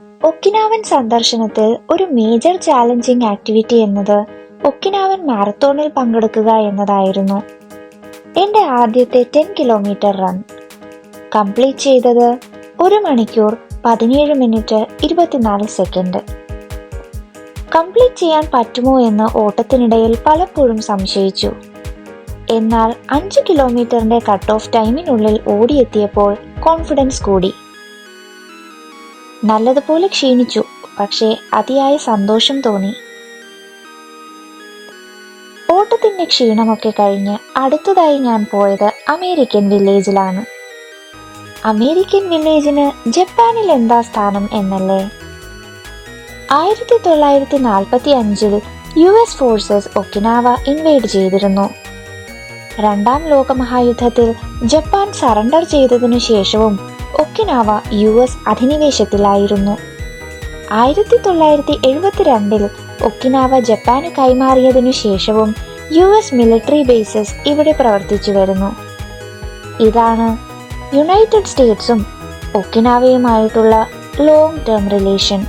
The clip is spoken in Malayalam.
ഒക്കിനാവൻ സന്ദർശനത്തിൽ ഒരു മേജർ ചാലഞ്ചിങ് ആക്ടിവിറ്റി എന്നത് ഒക്കിനാവൻ മാരത്തോണിൽ പങ്കെടുക്കുക എന്നതായിരുന്നു. എന്റെ ആദ്യത്തെ 10 കിലോമീറ്റർ റൺ കംപ്ലീറ്റ് ചെയ്തത് 1 മണിക്കൂർ 17 മിനിറ്റ് 24 സെക്കൻഡ്. കംപ്ലീറ്റ് ചെയ്യാൻ പറ്റുമോ എന്ന് ഓട്ടത്തിനിടയിൽ പലപ്പോഴും സംശയിച്ചു. എന്നാൽ 5 കിലോമീറ്ററിന്റെ കട്ട് ഓഫ് ടൈമിനുള്ളിൽ ഓടിയെത്തിയപ്പോൾ കോൺഫിഡൻസ് കൂടി. നല്ലതുപോലെ ക്ഷീണിച്ചു, പക്ഷേ അതിയായ സന്തോഷം തോന്നി. ഓട്ടത്തിന്റെ ക്ഷീണമൊക്കെ കഴിഞ്ഞ് അടുത്തതായി ഞാൻ പോയത് അമേരിക്കൻ വില്ലേജിലാണ്. അമേരിക്കൻ വില്ലേജിന് ജപ്പാനിൽ എന്താ സ്ഥാനം എന്നല്ലേ? 1945 US ഫോഴ്സസ് ഒക്കിനാവ ഇൻവേഡ് ചെയ്തിരുന്നു. 2ാം ലോകമഹായുദ്ധത്തിൽ ജപ്പാൻ സറണ്ടർ ചെയ്തതിനു ശേഷവും ഒക്കിനാവ US അധിനിവേശത്തിലായിരുന്നു. 1972 ഒക്കിനാവ ജപ്പാന് കൈമാറിയതിനു ശേഷവും US മിലിറ്ററി ബേസസ് ഇവിടെ പ്രവർത്തിച്ചു വരുന്നു. ഇതാണ് യുണൈറ്റഡ് സ്റ്റേറ്റ്സും ഒക്കിനാവയുമായിട്ടുള്ള ലോങ് ടേം റിലേഷൻ.